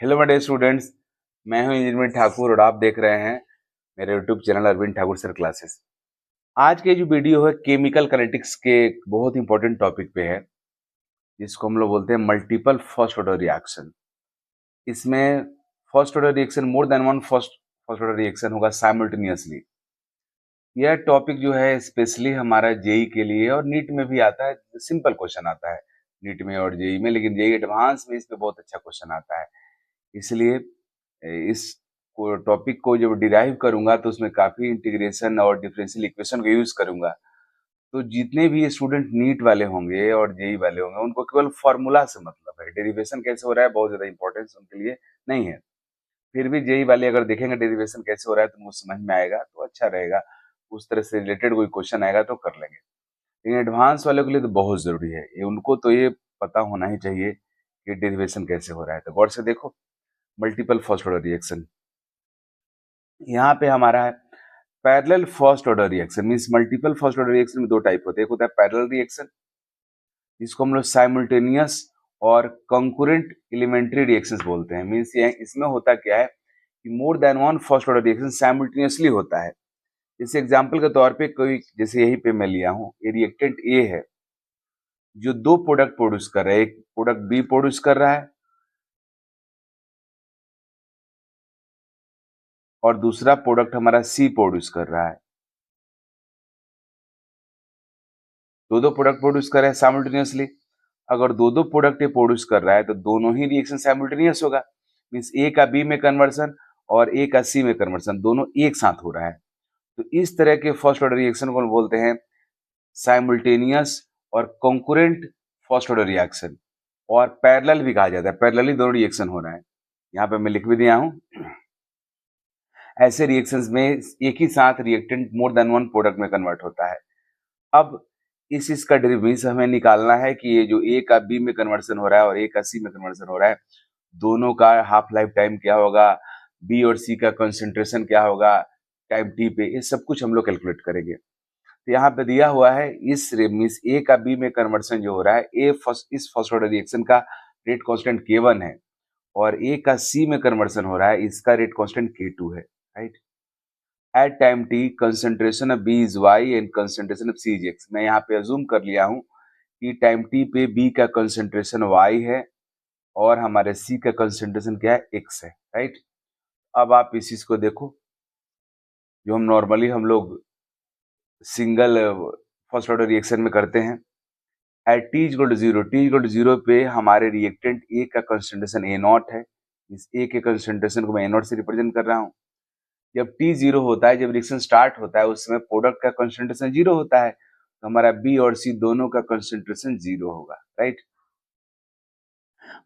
Hello my dear students. मैं हूं engineer Thakur और आप देख रहे हैं मेरे YouTube channel Arvind Thakur sir classes. आज के जो वीडियो है केमिकल काइनेटिक्स के एक बहुत इंपॉर्टेंट टॉपिक पे है, जिसको हम लोग बोलते हैं मल्टीपल फर्स्ट ऑर्डर रिएक्शन। इसमें first order reaction more than one first first order reaction होगा साइमल्टेनियसली। यह टॉपिक जो है स्पेशली हमारा जेई के लिए और नीट में भी आता है। सिंपल क्वेश्चन आता है नीट में और जेई में, लेकिन जेई एडवांस में इस पे बहुत अच्छा क्वेश्चन आता है। इसलिए इस टॉपिक को जब डिराइव करूंगा तो उसमें काफी इंटीग्रेशन और डिफरेंशियल इक्वेशन का यूज करूंगा। तो जितने भी स्टूडेंट नीट वाले होंगे और जेई वाले होंगे उनको केवल फॉर्मूला से मतलब है, डेरिवेशन कैसे हो रहा है बहुत ज्यादा इंपॉर्टेंस उनके लिए नहीं है। फिर भी जेई वाले अगर देखेंगे डेरिवेशन कैसे हो रहा है तो उनको समझ में आएगा तो अच्छा रहेगा। उस तरह से रिलेटेड कोई क्वेश्चन आएगा तो कर लेंगे। लेकिन एडवांस वालों के लिए तो बहुत जरूरी है, ये उनको तो ये पता होना ही चाहिए कि डेरिवेशन कैसे हो रहा है। तो गौर से देखो, मल्टीपल फर्स्ट ऑर्डर रिएक्शन यहाँ पे हमारा है। Parallel first order reaction means multiple first order reaction में दो टाइप होते हैं। एक होता है पैरेलल रिएक्शन, जिसको हम लोग साइमल्टेनियस और कंकरेंट एलिमेंट्री रिएक्शंस बोलते हैं। मींस ये इसमें होता क्या है कि more than one first order reaction simultaneously होता है। जैसे एग्जांपल के तौर पे कोई, जैसे यहीं पे मैं लिया हूँ, ये रिएक्टेंट ए है जो दो प्रोडक्ट प्रोड्यूस कर रहा है। एक प्रोडक्ट बी प्रोड्यूस कर रहा है और दूसरा प्रोडक्ट हमारा सी प्रोड्यूस कर रहा है। दो दो प्रोडक्ट प्रोड्यूस कर रहे हैं साइमल्टेनियसली। अगर दो दो प्रोडक्ट प्रोड्यूस कर रहा है तो दोनों ही रिएक्शन साइमल्टेनियस होगा। मींस ए का बी में कन्वर्सन और ए का सी में कन्वर्सन दोनों एक साथ हो रहा है। तो इस तरह के फर्स्ट ऑर्डर रिएक्शन को बोलते हैं साइमल्टेनियस और कंकरेंट फर्स्ट ऑर्डर रिएक्शन, और पैरेलल भी कहा जाता है। पैरेलली दोनों रिएक्शन हो रहा है। यहाँ पे मैं लिख भी दिया हूं। ऐसे रिएक्शंस में एक ही साथ reactant more than one product में कन्वर्ट होता है। अब इस इसका डेरिवेशन हमें निकालना है कि ये जो ए का बी में कन्वर्सन हो रहा है और ए का सी में कन्वर्सन हो रहा है, दोनों का हाफ लाइफ टाइम क्या होगा, बी और सी का कंसंट्रेशन क्या होगा टाइम टी पे, ये सब कुछ हम लोग कैलकुलेट करेंगे। तो यहाँ पे दिया हुआ है इस मींस ए का बी में कन्वर्सन जो हो रहा है, ए फर्स्ट इस फर्स्ट ऑर्डर रिएक्शन का रेट कांस्टेंट K1 है और ए का सी में कन्वर्सन हो रहा है, इसका रेट कांस्टेंट K2 है, right. At time T concentration of B is Y and concentration of C is X. मैं यहाँ पे अज्यूम कर लिया हूँ कि टाइम टी पे बी का कंसंट्रेशन वाई है और हमारे सी का कंसंट्रेशन क्या है, एक्स है, राइट। अब आप इस चीज को देखो, जो हम नॉर्मली हम लोग सिंगल फर्स्ट ऑर्डर रिएक्शन में करते हैं। At T equal to zero, T equal to zero पे हमारे रिएक्टेंट ए का कंसंट्रेशन ए नॉट है। इस ए के कंसंट्रेशन को मैं ए नॉट से रिप्रेजेंट कर रहा हूँ। जब टी जीरो होता है, जब रिएक्शन स्टार्ट होता है, उस समय प्रोडक्ट का कंसंट्रेशन जीरो होता है, तो हमारा बी और सी दोनों का कंसंट्रेशन जीरो होगा, right.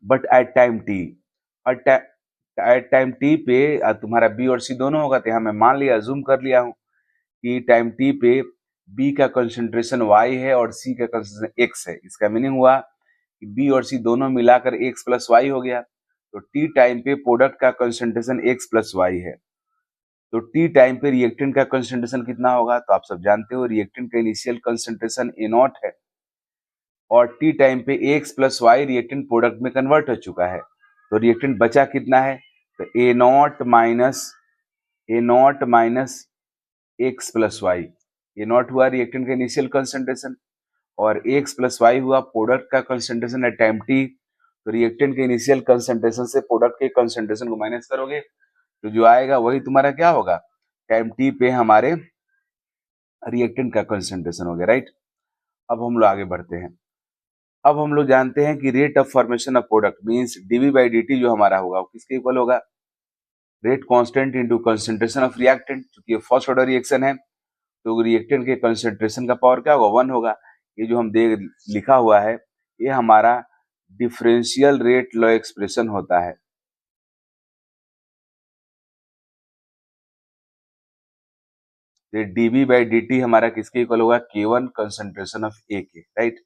But at time T, at time T पे तुम्हारा बी और सी दोनों होगा। तो यहाँ मैं मान लिया, जूम कर लिया हूँ कि टाइम टी पे बी का कंसंट्रेशन वाई है और सी का कंसंट्रेशन एक्स है। इसका मीनिंग हुआ कि बी और सी दोनों मिलाकर एक्स प्लस वाई हो गया। तो टी टाइम पे प्रोडक्ट का कंसंट्रेशन एक्स प्लस वाई है। तो टी टाइम पे रिएक्टेंट का कंसंट्रेशन कितना होगा, तो आप सब जानते हो रिएक्टेंट का इनिशियल कंसंट्रेशन ए नॉट है और टी टाइम पे x plus y reactant product में कन्वर्ट हो चुका है। तो रिएक्टेंट बचा कितना है, तो A naught minus x plus y. A naught हुआ रिएक्टेंट का इनिशियल कंसंट्रेशन और एक्स प्लस वाई हुआ प्रोडक्ट का कंसंट्रेशन एट टाइम टी। तो रिएक्टेंट के इनिशियल कंसंट्रेशन से प्रोडक्ट के कंसंट्रेशन को माइनस करोगे तो जो आएगा वही तुम्हारा क्या होगा, टाइम टी पे हमारे रिएक्टेंट का कंसंट्रेशन हो गया, राइट। अब हम लोग आगे बढ़ते हैं। अब हम लोग जानते हैं कि rate of formation of product means D V by D जो हमारा होगा वो किसके इक्वल होगा, rate constant into concentration of reactant. क्योंकि ये फर्स्ट ऑर्डर रिएक्शन है तो रिएक्टेंट के कंसंट्रेशन का पावर क्या होगा, 1 होगा। ये जो हम देख लिखा हुआ है ये हमारा डिफरेंशियल रेट लॉ एक्सप्रेशन होता है। तो डीवी बाई डी हमारा किसके इक्वल होगा, K1 कंसंट्रेशन ऑफ ए के, right.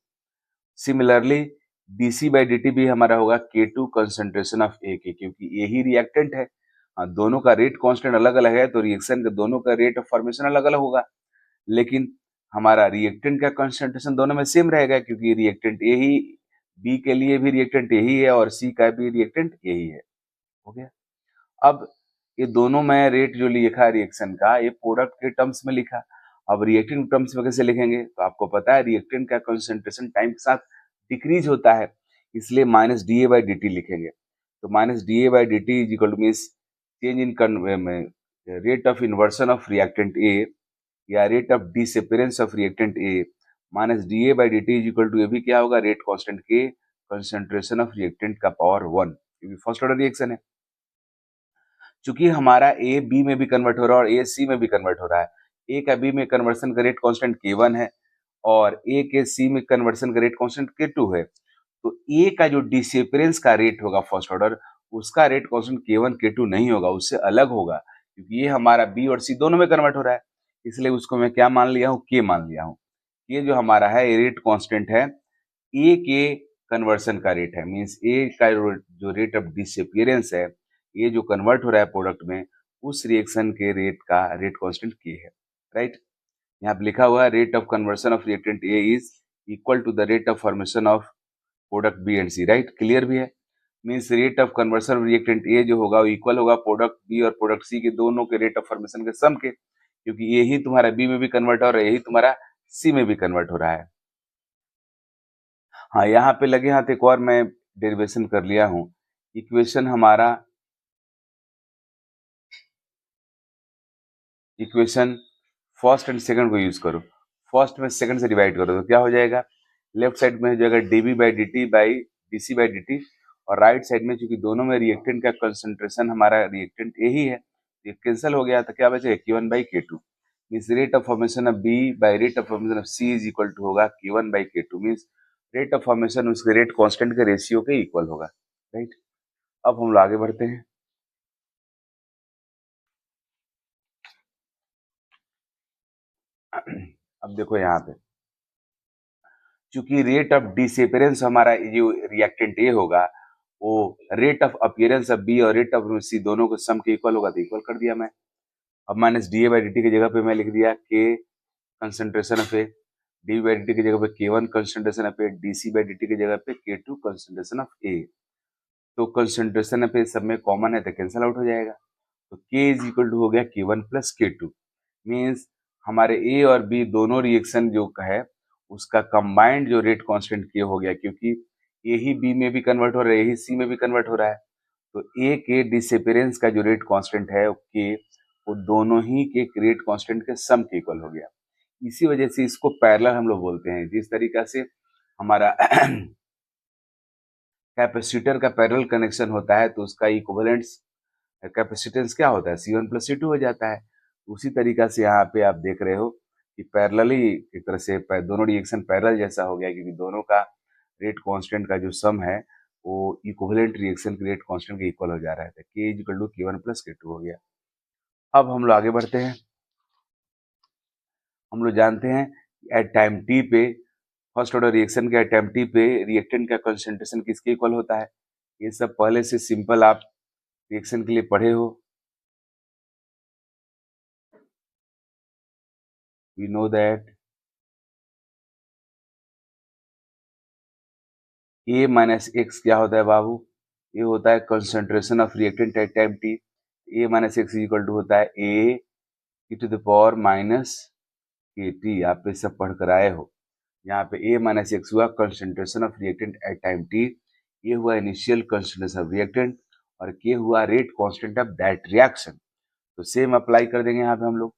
Similarly DC by D भी हमारा होगा K2 कंसंट्रेशन ऑफ ए के, क्योंकि ये ही रिएक्टेंट है। दोनों का रेट कांस्टेंट अलग अलग है तो रिएक्शन के दोनों का रेट ऑफ फॉर्मेशन अलग अलग होगा, लेकिन हमारा रिएक्टेंट का कंसंट्रेशन दोनों में सेम रहेगा क्योंकि रिएक्टेंट यही, बी के लिए भी रिएक्टेंट यही है और सी का भी रिएक्टेंट यही है। हो गया। अब ये दोनों में रेट जो लिखा रिएक्शन का, ये प्रोडक्ट के टर्म्स में लिखा। अब रिएक्टेंट टर्म्स में कैसे लिखेंगे, तो आपको पता है रिएक्टेंट का कंसंट्रेशन टाइम के साथ डिक्रीज होता है, इसलिए minus D A by D t लिखेंगे। तो minus D A by D T is equal to means change in rate of inversion of reactant A या rate of disappearance of reactant A minus D A by D T is equal to, ये भी क्या होगा, rate constant के concentration of reactant का power 1, क्योंकि first order reaction है। चूंकि हमारा ए बी में भी कन्वर्ट हो रहा है और ए सी में भी कन्वर्ट हो रहा है, ए का बी में कन्वर्सन का रेट कांस्टेंट K1 है और ए के सी में कन्वर्सन का रेट कांस्टेंट K2 है, तो ए का जो डिसअपीयरेंस का रेट होगा फर्स्ट ऑर्डर, उसका रेट कांस्टेंट K1 K2 नहीं होगा, उससे अलग होगा, क्योंकि ये हमारा बी और सी दोनों में कन्वर्ट हो रहा है, इसलिए उसको मैं क्या मान लिया हूँ, K मान लिया हूँ। ये जो हमारा है ये रेट कांस्टेंट है, ए के कन्वर्सन का रेट है, मीन्स ए का जो रेट ऑफ डिसअपीयरेंस है, ये जो कन्वर्ट हो रहा है प्रोडक्ट में, उस रिएक्शन के रेट का रेट कांस्टेंट K है, राइट। यहाँ पे लिखा हुआ है rate of conversion of reactant A is equal to the rate of formation of product B and C, right, clear भी है। Means rate of conversion of reactant A जो होगा वो इक्वल होगा प्रोडक्ट बी और प्रोडक्ट सी के दोनों के रेट ऑफ फॉर्मेशन के सम के, क्योंकि यही तुम्हारा बी में भी कन्वर्ट हो रहा है, यही तुम्हारा सी में भी कन्वर्ट हो रहा है। हाँ, यहाँ पे लगे हाथ एक और मैं डेरिवेशन कर लिया हूँ। इक्वेशन हमारा, इक्वेशन फर्स्ट एंड सेकंड को यूज करो, फर्स्ट में सेकंड से डिवाइड करो तो क्या हो जाएगा, लेफ्ट साइड में हो जाएगा dB by D T by dC by D T, और राइट साइड में चूंकि दोनों में रिएक्टेंट का कंसंट्रेशन हमारा रिएक्टेंट ए ही है, ये कैंसिल हो गया तो क्या बचेगा, K1 by K2। Means rate of formation of B by rate of formation of C is equal to होगा K1 by K2, means rate of formation उसके रेट कांस्टेंट के रेशियो के इक्वल होगा, राइट। अब हम लोग आगे बढ़ते हैं। अब देखो यहाँ पे, चूंकि रेट ऑफ डिसअपीयरेंस हमारा जो रिएक्टेंट ए होगा वो rate of appearance of B और रेट ऑफ सी दोनों को सम के इक्वल होगा, तो इक्वल कर दिया मैं। अब minus D A by D T की जगह पे मैं लिख दिया K concentration of A, D by D T की जगह पे K1 concentration of A, D C by D T की जगह पे K2 कंसंट्रेशन ऑफ ए। तो कंसंट्रेशन ऑफ ए सब में कॉमन है तो कैंसिल आउट हो जाएगा, तो K इज इक्वल टू हो गया K1 प्लस K2। मीन्स हमारे ए और बी दोनों रिएक्शन जो है उसका कंबाइंड जो रेट कांस्टेंट K हो गया, क्योंकि यही बी में भी कन्वर्ट हो रहा है, यही सी में भी कन्वर्ट हो रहा है, तो ए के डिसअपीयरेंस का जो रेट कांस्टेंट है K, वो दोनों ही के रेट कांस्टेंट के सम के इक्वल हो गया। इसी वजह से इसको पैरेलल हम लोग बोलते हैं। जिस तरीका से हमारा कैपेसिटर का पैरेलल कनेक्शन होता है तो उसका इक्विवेलेंट कैपेसिटेंस क्या होता है, C1 प्लस C2 हो जाता है। उसी तरीका से यहाँ पे आप देख रहे हो कि पैरेलली एक तरह से दोनों रिएक्शन पैरेलल जैसा हो गया, क्योंकि दोनों का रेट कांस्टेंट का जो सम है वो इक्विवेलेंट रिएक्शन के रेट कांस्टेंट के इक्वल हो जा रहा है, तो K equal to K1 plus K2 हो गया। अब हम लोग आगे बढ़ते हैं। हम लोग जानते हैं एट टाइम टी पे फर्स्ट ऑर्डर रिएक्शन के एट टाइम टी पे रिएक्टेंट का कंसंट्रेशन किसके इक्वल होता है, ये सब पहले से सिंपल आप रिएक्शन के लिए पढ़े हो। We know that A minus X क्या होता है बाबू, ये होता है concentration of reactant at time T. A minus X equal to होता है A to the power minus के टी, आप ये सब पढ़ कर आए हो। यहाँ पे ए माइनस एक्स हुआ concentration of reactant at time T, ये हुआ इनिशियल कंसंट्रेशन ऑफ रिएक्टेंट, और के हुआ rate constant of that reaction. तो सेम अप्लाई कर देंगे यहाँ पे हम लोग,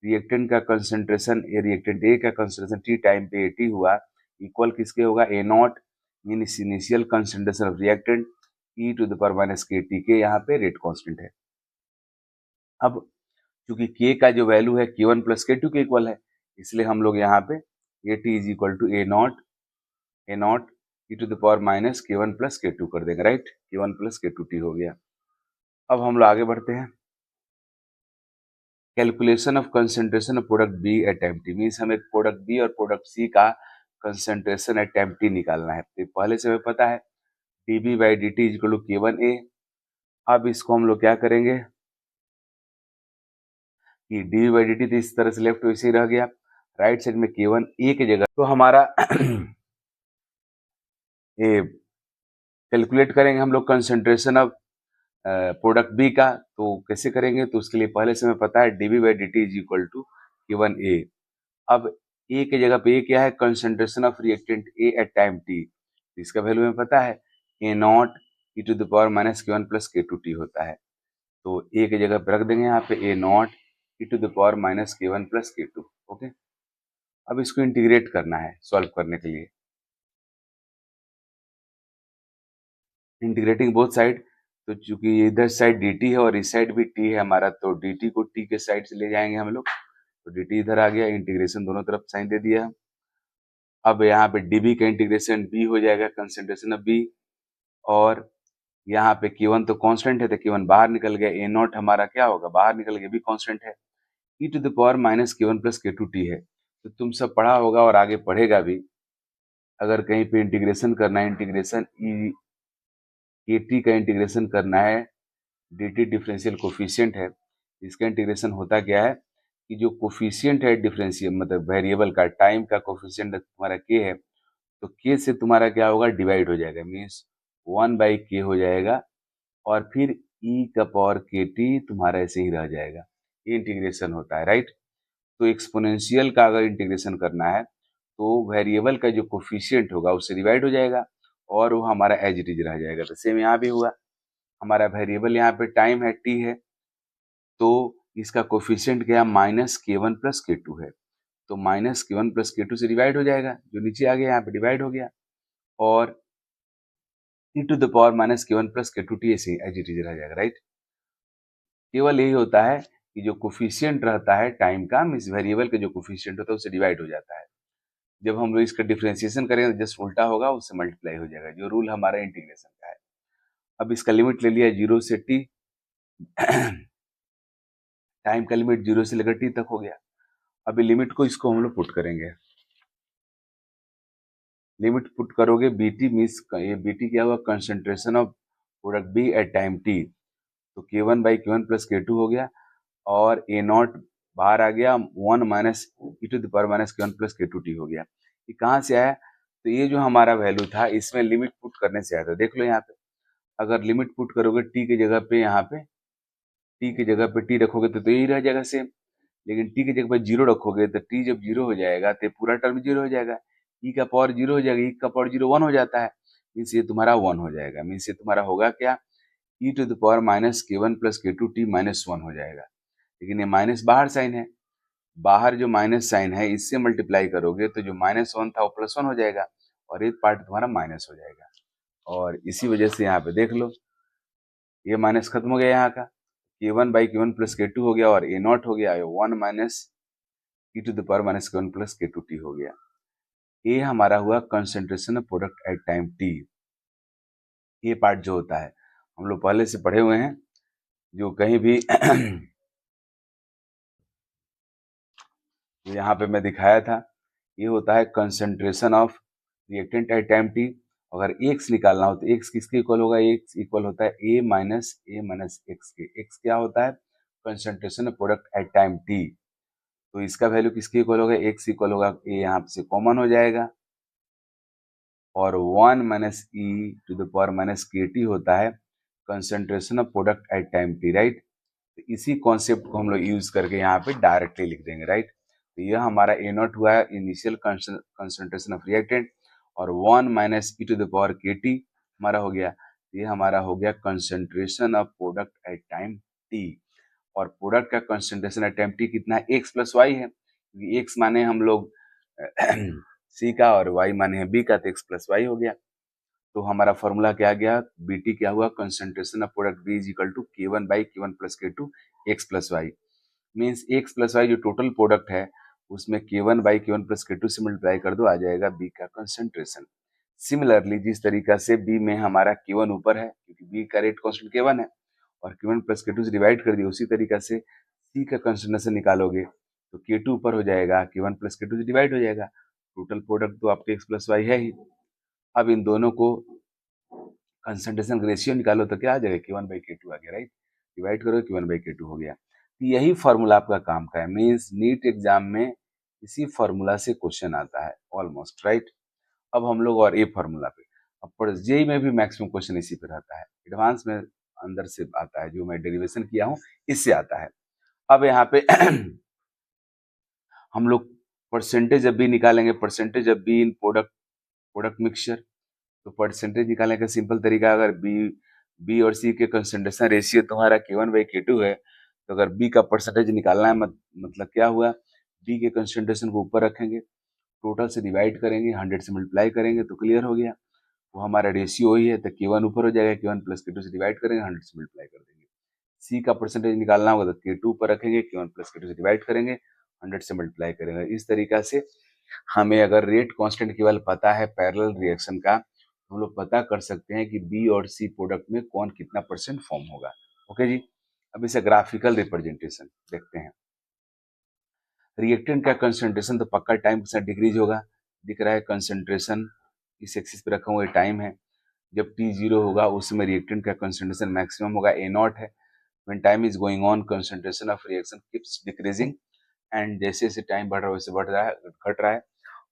रिएक्टेंट का कंसंट्रेशन रिएक्टेंट ए का कंसंट्रेशन टी टाइम पे ए टी हुआ इक्वल किसके होगा, A naught means initial concentration of reactant e to the power minus के टी के यहाँ पे रेट कांस्टेंट है। अब चूंकि के का जो वैल्यू है K1 प्लस K2 के इक्वल है, इसलिए हम लोग यहाँ पे A T is equal to A naught E to the power minus K1 plus K2 कर देंगे, right, K1 plus K2 T हो गया। अब हम लोग आगे बढ़ते हैं। Calculation of concentration of product B at time T, means हमें प्रोडक्ट बी और प्रोडक्ट सी का कंसंट्रेशन एट टाइम टी निकालना है। तो पहले से हमें पता है dB by D T is equal to K1A। अब इसको हम लोग क्या करेंगे कि dB बाई डी टी तो इस तरह से लेफ्ट वैसे ही रह गया, राइट साइड में K1A की जगह तो हमारा ये कैलकुलेट करेंगे हम लोग कंसंट्रेशन ऑफ प्रोडक्ट बी का, तो कैसे करेंगे? तो उसके लिए पहले से हमें पता है dv by D T is equal to K1A। अब ए की जगह पे ए क्या है? Concentration of reactant A at time t. इसका वैल्यू हमें पता है A naught E to the power minus के वन प्लस के टू टी होता है। तो ए की जगह पे रख देंगे यहाँ पे A naught E to the power minus के वन प्लस के टू। ओके, अब इसको इंटीग्रेट करना है सॉल्व करने के लिए। इंटीग्रेटिंग बोथ साइड, तो चूंकि इधर साइड dt है और इस साइड भी t है हमारा, तो dt को t के साइड से ले जाएंगे हम लोग, तो dt इधर आ गया, इंटीग्रेशन दोनों तरफ साइन दे दिया। अब यहाँ पे db का इंटीग्रेशन b हो जाएगा, कंसंट्रेशन ऑफ b, और यहाँ पे K1 तो कांस्टेंट है, तो K1 बाहर निकल गया, ए नॉट हमारा क्या होगा? बाहर निकल गया, भी कांस्टेंट है, e to the power minus के वन प्लस के टू टी है। तो तुम सब पढ़ा होगा और आगे पढ़ेगा भी, अगर कहीं पे इंटीग्रेशन करना है, इंटीग्रेशन ई के टी का इंटीग्रेशन करना है, डी टी डिफरेंशियल कोफिशियंट है, इसका इंटीग्रेशन होता क्या है कि जो कोफिशियंट है डिफरेंशियल मतलब वेरिएबल का, टाइम का कोफिशियंट तुम्हारा के है, तो के से तुम्हारा क्या होगा? डिवाइड हो जाएगा, मीन्स 1/k हो जाएगा, और फिर ई का पावर के टी तुम्हारा ऐसे ही रह जाएगा। ये इंटीग्रेशन होता है, राइट। तो एक्सपोनेंशियल का अगर इंटीग्रेशन करना है तो वेरिएबल का जो कोफिशियंट होगा उससे डिवाइड हो जाएगा, और वो हमारा एज इट इज रह जाएगा। तो सेम यहाँ भी हुआ, हमारा वेरिएबल यहाँ पे टाइम है, टी है, तो इसका कोफिशियंट क्या? माइनस के वन प्लस के टू है, तो माइनस के वन प्लस के टू से डिवाइड हो जाएगा, जो नीचे आ गया यहाँ पे डिवाइड हो गया, और ई टू द पावर माइनस के वन प्लस के टू टी ऐसे एज इट इज रह जाएगा, राइट। केवल यही होता है कि जो कोफिशियंट रहता है टाइम का, मीन्स वेरिएबल का जो कोफिशियंट होता है उससे डिवाइड हो जाता है। जब हम लोग इसका डिफरेंशिएशन करेंगे तो जस्ट उल्टा होगा, उससे मल्टीप्लाई हो जाएगा, जो रूल हमारा इंटीग्रेशन का है। अब इसका लिमिट ले लिया 0 से t, टाइम का लिमिट 0 से लेकर t तक हो गया। अभी लिमिट को इसको हम लोग पुट करेंगे, लिमिट पुट करोगे bt मीन्स ये bt क्या हुआ? Concentration of product b at time t, तो k1 by K one plus के टू हो गया, और ए नॉट बाहर आ गया, 1 minus E to the power minus के वन प्लस के टू टी हो गया। ये कहाँ से आया? तो ये जो हमारा वैल्यू था इसमें लिमिट पुट करने से आया था। देख लो यहाँ पे, अगर लिमिट पुट करोगे टी की जगह पे, यहाँ पे टी की जगह पे टी रखोगे तो यही रह जाएगा सेम, लेकिन टी की जगह पे जीरो रखोगे तो टी जब जीरो हो जाएगा तो पूरा टर्म जीरो हो जाएगा, ई का पावर जीरो हो जाएगा, ई का पावर जीरो वन हो जाता है, मीन्स ये तुम्हारा वन हो जाएगा, मीन्स ये तुम्हारा होगा क्या? ई टू द पावर माइनस के वन प्लस के टू टी माइनस वन हो जाएगा। लेकिन ये माइनस बाहर साइन है, बाहर जो माइनस साइन है इससे मल्टीप्लाई करोगे तो जो माइनस वन था वो प्लस वन हो जाएगा, और एक पार्ट तुम्हारा माइनस हो जाएगा, और इसी वजह से यहाँ पे देख लो ये माइनस खत्म हो गया यहाँ का, K one by K one plus के टू हो गया, और ए नॉट हो गया 1 minus E to the power minus के वन प्लस के टू टी हो गया। ये हमारा हुआ concentration of product at time T. ये पार्ट जो होता है हम लोग पहले से पढ़े हुए हैं, जो कहीं भी जो यहाँ पे मैं दिखाया था, ये होता है concentration of reactant at time T. अगर एक्स निकालना हो तो एक्स किसके इक्वल होगा? एक्स इक्वल होता है ए माइनस एक्स के। एक्स क्या होता है? Concentration of product at time t. तो इसका वैल्यू किसके इक्वल होगा? एक्स इक्वल होगा, ए यहाँ से कॉमन हो जाएगा, और 1 minus E to the power minus के टी होता है concentration of product at time T, right. तो इसी कॉन्सेप्ट को हम लोग यूज करके यहाँ पे डायरेक्टली लिख देंगे, राइट। तो यह हमारा ए नॉट हुआ है इनिशियल कंसंट्रेशन ऑफ रिएक्टेंट, और 1 minus E to the power K T हमारा हो गया। ये हमारा हो गया concentration of product at time T, और प्रोडक्ट का कंसंट्रेशन एट टाइम टी कितना है? एक्स प्लस वाई है, क्योंकि एक्स माने हम लोग सी का और वाई माने हैं बी का, तो एक्स प्लस वाई हो गया। तो हमारा फॉर्मूला क्या गया? बीटी क्या हुआ? Concentration of product B is equal to K one by K one plus के two X plus Y, means X plus Y जो टोटल प्रोडक्ट है उसमें K one by K one plus के two से multiply कर दो, आ जाएगा B का कंसंट्रेशन। सिमिलरली जिस तरीका से बी में हमारा के वन ऊपर है क्योंकि बी का रेट कॉन्स्टेंट के वन है, और के वन प्लस के टू से डिवाइड कर दिया, उसी तरीका से सी का कंसंट्रेशन निकालोगे तो के टू ऊपर हो जाएगा, के वन प्लस के टू से डिवाइड हो जाएगा, टोटल प्रोडक्ट तो आपके एक्स प्लस वाई है ही। अब इन दोनों को कंसंट्रेशन रेशियो निकालो तो क्या आ जाएगा? के वन बाई के टू आ गया, राइट। डिवाइड करो, के वन बाई के टू हो गया। तो यही फॉर्मूला आपका काम का है, मीन्स नीट एग्जाम में इसी फॉर्मूला से क्वेश्चन आता है ऑलमोस्ट, राइट। अब हम लोग और ए फॉर्मूला पे, अब जेई में भी मैक्सिमम क्वेश्चन इसी पे रहता है, एडवांस में अंदर से आता है, जो मैं डेरिवेशन किया हूँ इससे आता है। अब यहाँ पे हम लोग परसेंटेज जब भी निकालेंगे, परसेंटेज जब भी इन प्रोडक्ट प्रोडक्ट मिक्सचर, तो परसेंटेज निकालने का सिंपल तरीका, अगर बी और सी के कंसंट्रेशन रेशियो तुम्हारा K1/K2 है, तो अगर बी का परसेंटेज निकालना है मतलब क्या हुआ, बी के कंसंट्रेशन को ऊपर रखेंगे, टोटल से डिवाइड करेंगे, 100 से मल्टीप्लाई करेंगे तो क्लियर हो गया। वो हमारा रेशियो वही है, तो K1 ऊपर हो जाएगा, K1 प्लस K2 से डिवाइड करेंगे, 100 से मल्टीप्लाई कर देंगे। सी का परसेंटेज निकालना होगा तो K2 ऊपर रखेंगे, K1 प्लस K2 से डिवाइड करेंगे, 100 से मल्टीप्लाई करेंगे। इस तरीका से हमें अगर रेट कांस्टेंट केवल पता है पैरेलल रिएक्शन का, तो हम लोग पता कर सकते हैं कि बी और सी प्रोडक्ट में कौन कितना परसेंट फॉर्म होगा। ओके जी, अब इसे ग्राफिकल रिप्रेजेंटेशन देखते हैं। रिएक्टेंट का कंसंट्रेशन तो पक्का टाइम के साथ डिक्रीज होगा, दिख रहा है कंसंट्रेशन इस एक्सिस पे रखा हुआ टाइम है। जब टी जीरो होगा उस समय रिएक्टेंट का कंसंट्रेशन मैक्सिमम होगा, ए नॉट है। When time is going on concentration of reaction keeps decreasing, and जैसे जैसे टाइम बढ़ रहा है वैसे बढ़ रहा है, घट रहा है।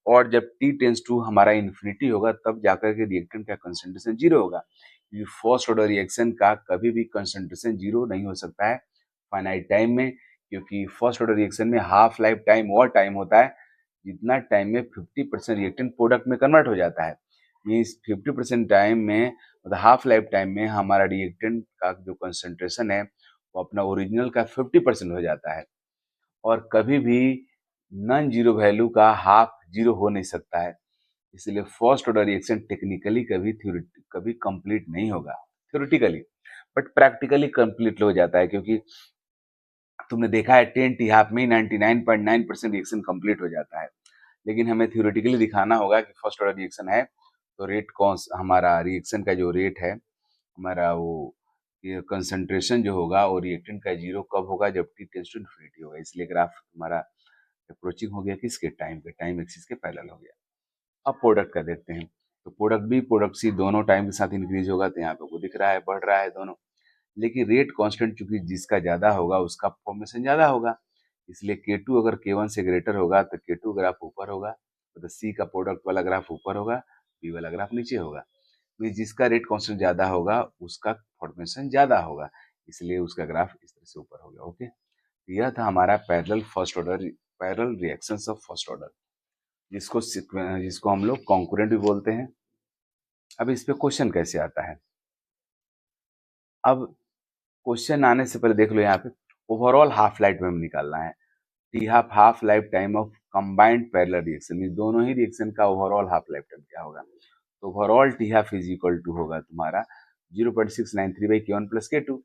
और जब टी टेंस टू हमारा इन्फिनिटी होगा तब जाकर के रिएक्टेंट का कंसंट्रेशन जीरो होगा। ये फर्स्ट ऑर्डर रिएक्शन का कभी भी कंसंट्रेशन जीरो नहीं हो सकता है फाइनाइट टाइम में, क्योंकि फर्स्ट ऑर्डर रिएक्शन में हाफ लाइफ टाइम और टाइम होता है जितना टाइम में 50% रिएक्टेंट प्रोडक्ट में कन्वर्ट हो जाता है। मीन्स 50% टाइम में, मतलब हाफ लाइफ टाइम में हमारा रिएक्टेंट का जो कंसंट्रेशन है वो अपना ओरिजिनल का 50% हो जाता है। और कभी भी नॉन जीरो वैल्यू का हाफ जीरो हो नहीं सकता है। इसलिए फर्स्ट ऑर्डर रिएक्शन टेक्निकली कभी कंप्लीट नहीं होगा थ्योरेटिकली, बट प्रैक्टिकली कंप्लीट हो जाता है, क्योंकि तुमने देखा है 10 टी हाफ में 99.9% रिएक्शन कंप्लीट हो जाता है। लेकिन हमें थ्योरेटिकली दिखाना होगा कि फर्स्ट ऑर्डर रिएक्शन है तो रेट कौन हमारा रिएक्शन का जो रेट है हमारा वो ये कंसंट्रेशन जो होगा और रिएक्टेंट का जीरो कब होगा, जब टी टेंड्स टू इन्फिनिटी होगा। इसलिए ग्राफ हमारा अप्रोचिंग हो गया किसके टाइम के, टाइम एक्सिस के पैरेलल हो गया। अब प्रोडक्ट का देखते हैं, तो प्रोडक्ट बी प्रोडक्ट सी दोनों टाइम के साथ इंक्रीज होगा, तो यहाँ पे वो दिख रहा है बढ़ रहा है दोनों। लेकिन रेट कांस्टेंट चूंकि जिसका ज्यादा होगा उसका फॉर्मेशन ज्यादा होगा, इसलिए K2 अगर K1 से ग्रेटर होगा तो K2 ग्राफ ऊपर होगा, तो सी का प्रोडक्ट वाला ग्राफ ऊपर होगा, बी वाला ग्राफ नीचे होगा। तो जिसका रेट कांस्टेंट ज्यादा होगा उसका फॉर्मेशन ज्यादा होगा, इसलिए उसका ग्राफ इस तरह से ऊपर हो गया। ओके, यह था हमारा parallel reactions of first order, जिसको हम लोग कॉन्करेंट भी बोलते हैं। अब इस पे क्वेश्चन कैसे आता है, अब क्वेश्चन आने से पहले देख लो यहाँ पे ओवरऑल हाफ लाइफ टाइम निकालना है। T half life time of combined parallel reaction, ये दोनों ही रिएक्शन का ओवरऑल हाफ लाइफ टाइम क्या होगा, तो overall T half is equal to होगा तुम्हारा 0.693/K1 + K2,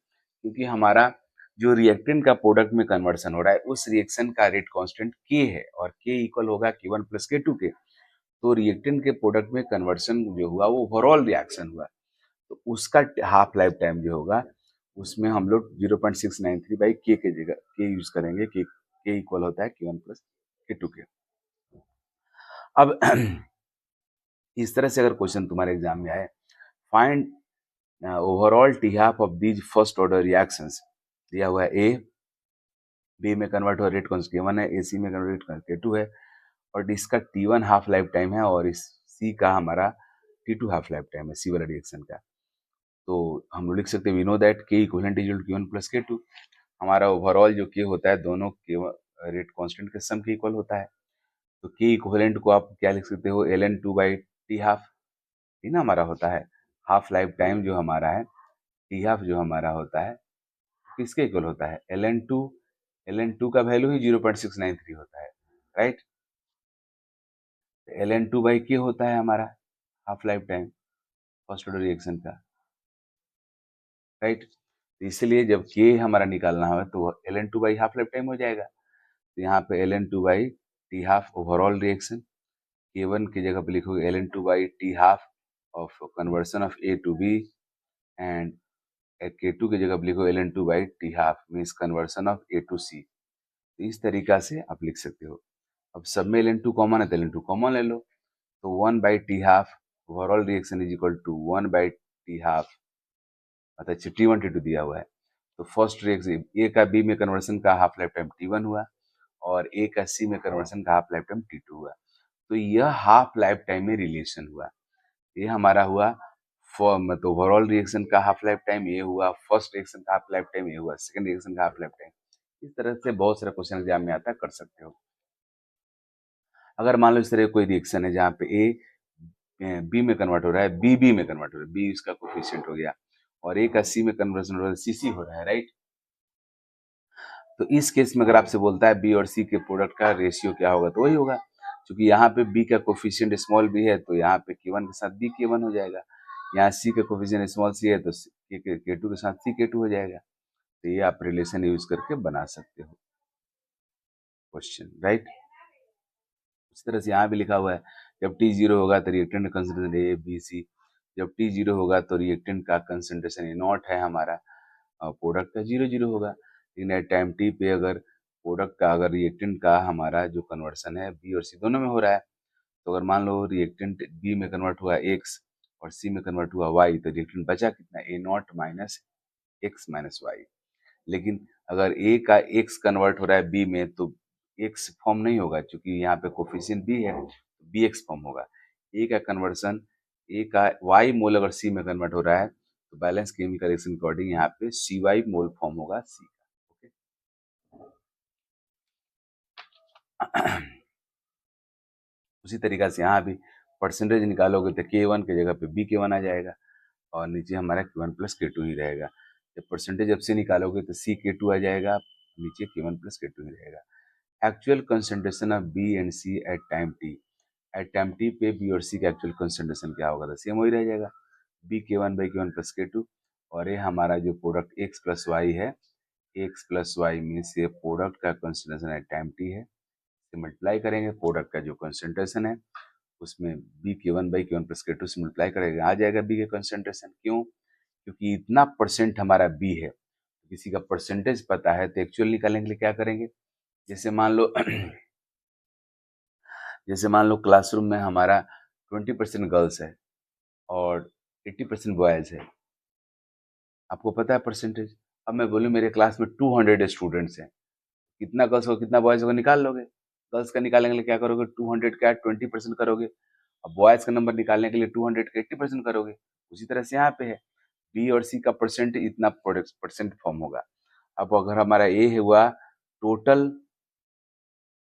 क्योंकि हमारा जो रिएक्टेंट का प्रोडक्ट में कन्वर्सन हो रहा है उस रिएक्शन का रेट कांस्टेंट K है और K इक्वल होगा K1 + K2 के। तो रिएक्टेंट के प्रोडक्ट में कन्वर्सन जो हुआ वो ओवरऑल रिएक्शन हुआ, तो उसका हाफ लाइफ टाइम जो होगा उसमें हम लोग 0.693/K के जगह K यूज करेंगे, K इक्वल होता है K1 + K2 के। अब इस तरह से अगर क्वेश्चन तुम्हारे एग्जाम में आए, find overall T half of these first order reactions, दिया हुआ है ए, बी में कन्वर्ट हो रेट कौन K1 है, ए सी में कन्वर्ट K2 है, और इसका T1 हाफ लाइफ टाइम है और इस सी का हमारा T2 हाफ लाइफ टाइम है, सी वाला रिएक्शन का। तो हम लोग लिख सकते हैं we know that K equivalent is equal to K1 + K2। हमारा ओवरऑल जो K होता है दोनों K रेट कांस्टेंट के सम के इक्वल होता है, तो K इक्विवेलेंट को आप क्या लिख सकते हो, ln2/T हाफ, ये ना हमारा होता है हाफ लाइफ टाइम जो हमारा है T हाफ जो हमारा होता है किसके इक्वल होता है, ln2 का वैल्यू ही 0.693 होता है, राइट। ln2/K होता है हमारा half life time first order reaction का, राइट। तो इसलिए जब K हमारा निकालना हो तो ln2 हाफ लाइफ टाइम हो जाएगा, तो यहाँ पे ln2/T half overall reaction, K1 की जगह पे लिखोगे ln2/T half of conversion of A to B, and K2 की जगह पे लिखो ln2/T half means conversion of A to C। तो इस तरीका से आप लिख सकते हो। अब सब में ln2 कॉमन है तो ln2 कॉमन ले लो, तो 1/T half overall reaction is equal to 1/T half, मतलब T1 T2 दिया हुआ है, तो फर्स्ट रिएक्शन ए का बी में कन्वर्सन का हाफ लाइफ टाइम T1 हुआ और ए का सी में कन्वर्सन का हाफ लाइफ टाइम T2 हुआ। तो यह हाफ लाइफ टाइम में रिलेशन हुआ, ये हमारा हुआ मतलब ओवरऑल रिएक्शन का हाफ लाइफ टाइम ये हुआ, फर्स्ट रिएक्शन का हाफ लाइफ टाइम ये हुआ, सेकंड रिएक्शन का हाफ लाइफ टाइम। इस तरह से बहुत सारे क्वेश्चन एग्जाम में आता है, कर सकते हो। अगर मान लो इस तरह कोई रिएक्शन है जहाँ पे ए बी में कन्वर्ट हो रहा है, बी बी में कन्वर्ट हो रहा है, बी इसका कोफिशिएंट हो गया, और ए का सी में कन्वर्जन हो रहा है, सी सी हो रहा है, राइट। तो इस केस में अगर आपसे बोलता है बी और सी के प्रोडक्ट का रेशियो क्या होगा, तो वही होगा। क्योंकि यहाँ पे बी का कोफिशिएंट स्मॉल बी है, तो यहाँ पे के वन के साथ बी के वन हो जाएगा। यहाँ सी का कोफिशिएंट स्मॉल सी है, तो के टू के साथ सी के टू हो जाएगा। तो ये आप रिलेशन यूज करके बना सकते हो क्वेश्चन, राइट। इस तरह से यहाँ भी लिखा हुआ है, जब टी जीरो होगा तो reactant concentration A B C, जब टी जीरो होगा तो रिएक्टेंट का कंसंट्रेशन ए नॉट है हमारा, और प्रोडक्ट का जीरो जीरो होगा। लेकिन एट टाइम टी पे अगर प्रोडक्ट का, अगर रिएक्टेंट का हमारा जो कन्वर्सन है बी और सी दोनों में हो रहा है, तो अगर मान लो रिएक्टेंट बी में कन्वर्ट हुआ एक्स और सी में कन्वर्ट हुआ वाई, तो रिएक्टेंट बचा कितना, A naught minus x minus y. लेकिन अगर ए का एक्स कन्वर्ट हो रहा है बी में, तो एक्स फॉर्म नहीं होगा, क्योंकि यहाँ पे कोफिशिएंट बी है, तो बी एक्स फॉर्म होगा। ए का कन्वर्सन, ए का वाई मोल अगर सी में कन्वर्ट हो रहा है, तो बैलेंस केमिकल रिएक्शन के अकॉर्डिंग यहाँ पे सी वाई मोल फॉर्म होगा सी का। ओके। उसी तरीका से यहाँ भी परसेंटेज निकालोगे तो के वन की जगह पे बी के वन आ जाएगा, और नीचे हमारा के वन प्लस के टू ही रहेगा। जब परसेंटेज अब से निकालोगे तो सी के टू आ जाएगा, नीचे के वन प्लस के टू ही रहेगा। Actual concentration of B and C at time T, at time T पे बी और सी का एक्चुअल कंसंट्रेशन क्या होगा, तो सेम वही रह जाएगा, बी के one by K one plus के टू। और ये हमारा जो प्रोडक्ट एक्स प्लस वाई है, एक्स प्लस वाई मीन्स ये प्रोडक्ट का कंसंट्रेशन एट टाइम टी है, मल्टीप्लाई करेंगे प्रोडक्ट का जो कंसंट्रेशन है उसमें बी के one by K one plus के टू से मल्टीप्लाई करेंगे, आ जाएगा बी के कंसंट्रेशन। क्यों? क्योंकि इतना परसेंट हमारा बी है, किसी का परसेंटेज पता है तो एक्चुअल निकालने के लिए क्या करेंगे, जैसे मान लो जैसे मान लो क्लासरूम में हमारा 20% गर्ल्स है और 80% बॉयज है, आपको पता है परसेंटेज। अब मैं बोलूँ मेरे क्लास में 200 स्टूडेंट्स हैं, कितना गर्ल्स हो कितना बॉयज होगा निकाल लोगे। गर्ल्स का निकालने के लिए क्या करोगे, 200 का 20% करोगे, अब बॉयज का नंबर निकालने के लिए 200 का 80% करोगे। उसी तरह से यहाँ पे है, बी और सी का परसेंट इतना परसेंट फॉर्म होगा। अब अगर हमारा ए हुआ टोटल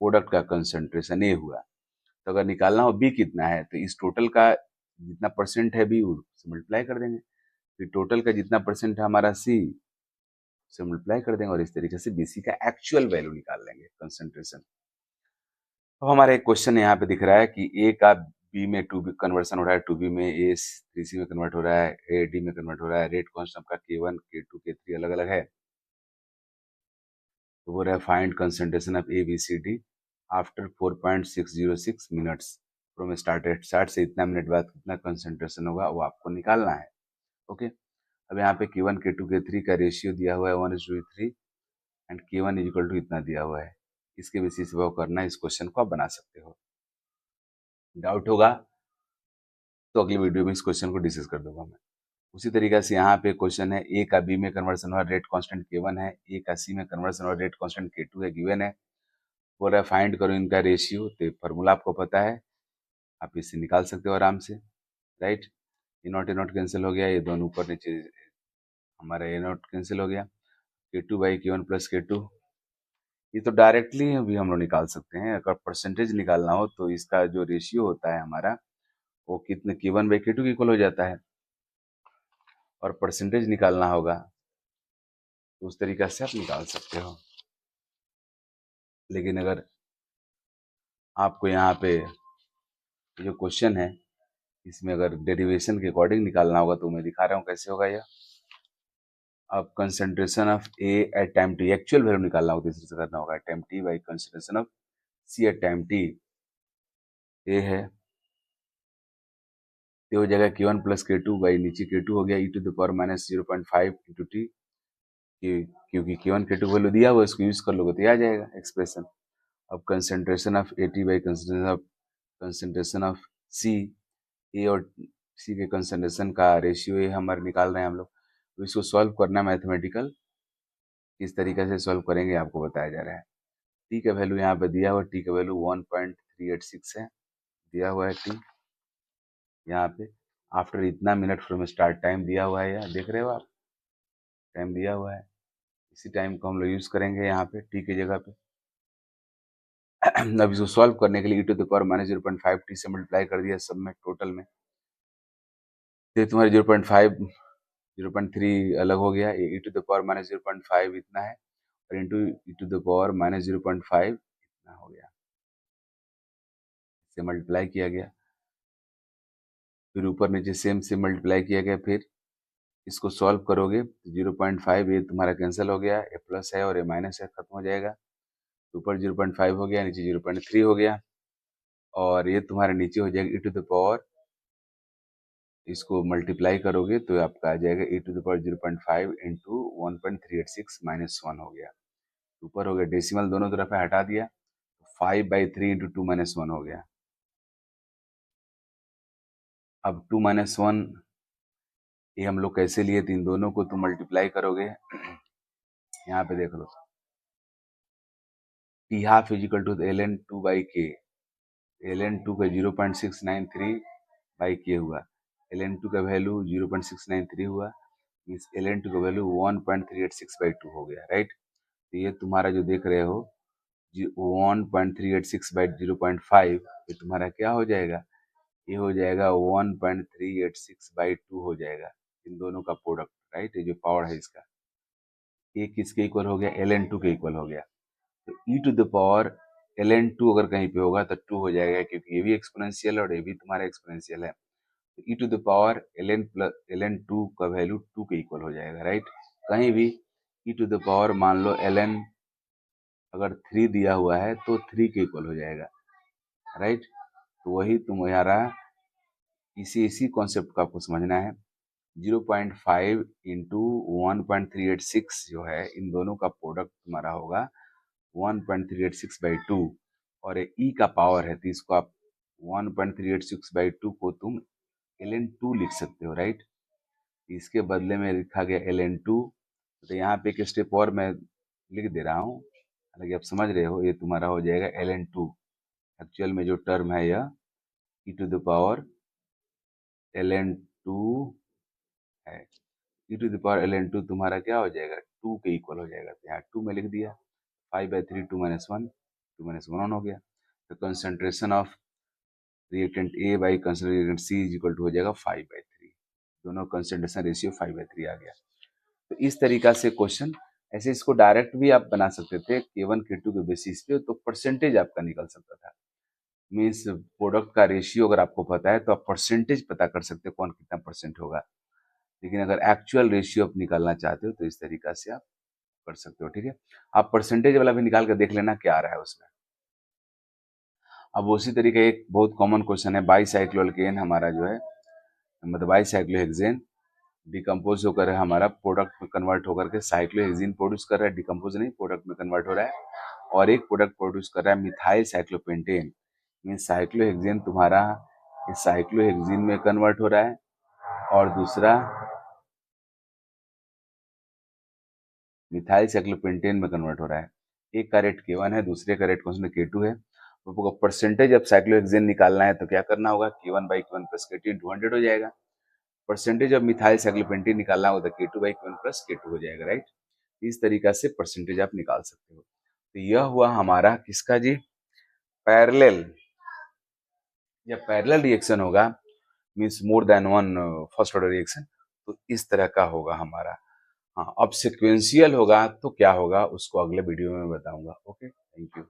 प्रोडक्ट का कंसंट्रेशन ए हुआ, तो अगर निकालना हो बी कितना है, तो इस टोटल का जितना परसेंट है बी उससे मल्टीप्लाई कर देंगे, फिर टोटल का जितना परसेंट है हमारा सी से मल्टीप्लाई कर देंगे, और इस तरीके से बीसी का एक्चुअल वैल्यू निकाल लेंगे कंसंट्रेशन। तो हमारा एक क्वेश्चन यहाँ पे दिख रहा है कि ए का बी में टू बी कन्वर्सन हो रहा है, टू बी में ए थ्री सी में कन्वर्ट हो रहा है, ए डी में कन्वर्ट हो रहा है, रेट कांस्टेंट का के वन के टू के थ्री अलग अलग है। तो वो रहा find concentration of A B C D after 4.606 minutes from start से इतना मिनट बाद कितना कंसंट्रेशन होगा वो आपको निकालना है। ओके। अब यहाँ पे के वन के टू के थ्री का रेशियो दिया हुआ है 1:3 एंड के वन इक्वल टू इतना दिया हुआ है, इसके बेसिस पे वो करना है, इस क्वेश्चन को आप बना सकते हो। डाउट होगा तो अगली वीडियो में इस क्वेश्चन को डिस्कस कर दूंगा मैं। उसी तरीके से यहाँ पे क्वेश्चन है, ए का बी में कन्वर्सन हुआ, रेट कांस्टेंट के वन है, ए का सी में कन्वर्सन हुआ, रेट कांस्टेंट के टू है, गिवन है। बोल रहा है फाइंड करो इनका रेशियो, तो फॉर्मूला आपको पता है, आप इससे निकाल सकते हो आराम से, राइट। ए नॉट कैंसिल हो गया, ये दोनों ऊपर नीचे हमारा ए नॉट कैंसिल हो गया, के two by K one plus के टू, ये तो डायरेक्टली भी हम लोग निकाल सकते हैं। अगर परसेंटेज निकालना हो तो इसका जो रेशियो होता है हमारा वो कितने के वन बाई के टू इक्वल हो जाता है, और परसेंटेज निकालना होगा तो उस तरीका से आप निकाल सकते हो। लेकिन अगर आपको यहाँ पे जो क्वेश्चन है इसमें अगर डेरिवेशन के अकॉर्डिंग निकालना होगा तो मैं दिखा रहा हूँ कैसे होगा यह। अब concentration of A at time t actual value निकालना होगा, तीसरे से करना होगा time t by concentration of C at time T. A है ये हो जाएगा के वन प्लस के टू बाई नीचे के टू हो गया e to the power minus 0.5 into t, क्योंकि के वन के टू वैल्यू दिया हुआ इसको यूज कर लोगे तो आ जाएगा एक्सप्रेशन। अब concentration of A t by concentration of C, A और सी के कंसंट्रेशन का रेशियो ये हमारे निकाल रहे हैं हम लोग, तो इसको सॉल्व करना मैथमेटिकल, किस तरीके से सॉल्व करेंगे आपको बताया जा रहा है। टी का वैल्यू यहाँ पे दिया हुआ, टी का वैल्यू 1.386 है, दिया हुआ है टी यहाँ पे, आफ्टर इतना मिनट फ्रॉम स्टार्ट टाइम दिया हुआ है, यार देख रहे हो आप, टाइम दिया हुआ है। इसी टाइम को हम लोग यूज करेंगे यहाँ पे टी की जगह पे। अब इसको सॉल्व करने के लिए e to the power minus 0.5 t से मल्टीप्लाई कर दिया सब में टोटल में, तो तुम्हारे 0.5 0.3 अलग हो गया, ये e to the power minus 0.5 इतना है, और into e to the power minus 0.5 इतना हो गया, इससे मल्टीप्लाई किया गया, फिर ऊपर नीचे सेम से मल्टीप्लाई किया गया, फिर इसको सॉल्व करोगे तो 0.5 ये तुम्हारा कैंसिल हो गया, ए प्लस है और ए माइनस है, खत्म हो जाएगा, ऊपर 0.5 हो गया, नीचे 0.3 हो गया, और ये तुम्हारे नीचे हो जाएगा e टू द पावर, इसको मल्टीप्लाई करोगे तो आपका आ जाएगा e to the power 0.5 into 1.386 minus 1 हो गया, ऊपर हो गया डेसिमल दोनों तरफ है हटा दिया, 5/3 इंटू 2 माइनस 1 हो गया। अब 2 माइनस 1 ये हम लोग कैसे लिए थे, इन दोनों को तुम मल्टीप्लाई करोगे, यहाँ पे देख लो, t half is equal to ln 2 by k, ln 2 का 0.693 बाई के हुआ, ln 2 का वैल्यू 0.693 हुआ, मीन्स ln 2 का वैल्यू 1.386/2 हो गया, राइट। तो ये तुम्हारा जो देख रहे हो 1.386/0.5, ये तुम्हारा क्या हो जाएगा, ये हो जाएगा 1.386/2 हो जाएगा, इन दोनों का प्रोडक्ट, राइट। ये जो पावर है इसका, ये किसके इक्वल हो गया, ln 2 के इक्वल हो गया। तो e to the power ln 2 अगर कहीं पे होगा तो 2 हो जाएगा, क्योंकि ये भी एक्सपोनेंशियल है और ये भी तुम्हारा एक्सपोनेंशियल है, तो e to the power ln 2 का वैल्यू 2 के इक्वल हो जाएगा, राइट। कहीं भी e टू द पावर मान लो ln अगर 3 दिया हुआ है तो 3 के इक्वल हो जाएगा, राइट। तो वही तुम्हारा इसी कॉन्सेप्ट को आपको समझना है, 0.5 इंटू 1.386 जो है, इन दोनों का प्रोडक्ट तुम्हारा होगा 1.386/2, और ये e का पावर है, तो इसको आप 1.386/2 को तुम ln 2 लिख सकते हो, राइट। इसके बदले में लिखा गया ln 2, तो यहाँ पे एक स्टेप और मैं लिख दे रहा हूँ, हालांकि आप समझ रहे हो, ये तुम्हारा हो जाएगा ln 2, एक्चुअल में जो टर्म है यह e to the power ln 2 है, e to the power ln 2 तुम्हारा क्या हो जाएगा, 2 के इक्वल हो जाएगा, तो यहाँ 2 में लिख दिया, 5/3 2 माइनस 1, 2 माइनस 1 हो गया, तो concentration of reactant A by concentration reactant C is equal to हो जाएगा 5/3, दोनों कंसंट्रेशन रेशियो 5/3 आ गया। तो इस तरीका से क्वेश्चन, ऐसे इसको डायरेक्ट भी आप बना सकते थे K1 K2 के बेसिस पे, तो परसेंटेज आपका निकल सकता था, मीन्स प्रोडक्ट का रेशियो अगर आपको पता है तो आप परसेंटेज पता कर सकते हो कौन कितना परसेंट होगा, लेकिन अगर एक्चुअल रेशियो आप निकालना चाहते हो तो इस तरीका से आप कर सकते हो, ठीक है। आप परसेंटेज वाला भी निकाल कर देख लेना क्या आ रहा है उसमें। अब उसी तरीके एक बहुत कॉमन क्वेश्चन है, बाईसाइक्लोएल्केन हमारा जो है, मतलब बाईसाइक्लोहेक्सेन डिकम्पोज होकर हमारा प्रोडक्ट में कन्वर्ट होकर के साइक्लोहेक्सीन प्रोड्यूस कर रहा है, डिकम्पोज नहीं, प्रोडक्ट में कन्वर्ट हो रहा है, और एक प्रोडक्ट प्रोड्यूस कर रहा है मिथाइल साइक्लोपेंटेन, मीन्स साइक्लोहेक्सेन तुम्हारा इस साइक्लोहेक्सीन में कन्वर्ट हो रहा है, और दूसरा मिथाइल साइक्लोपेंटेन में कन्वर्ट हो रहा है, एक का रेट K1 है, दूसरे का रेट कौन सा K2 है। तो परसेंटेज ऑफ साइक्लोहेक्सेन निकालना है तो क्या करना होगा, K1/K1 प्लस K2 इंटू 100 हो जाएगा, परसेंटेज ऑफ मिथाइल साइक्लोपेंटेन निकालना होगा तो K2/K1 प्लस K2 हो जाएगा, राइट। इस तरीका से परसेंटेज आप निकाल सकते हो। तो यह हुआ हमारा किसका जी, पैरेलल, या पैरेलल रिएक्शन होगा, means more than one first order reaction, तो इस तरह का होगा हमारा। हाँ, अब सिक्वेंशियल होगा तो क्या होगा उसको अगले वीडियो में बताऊंगा। Okay, thank you.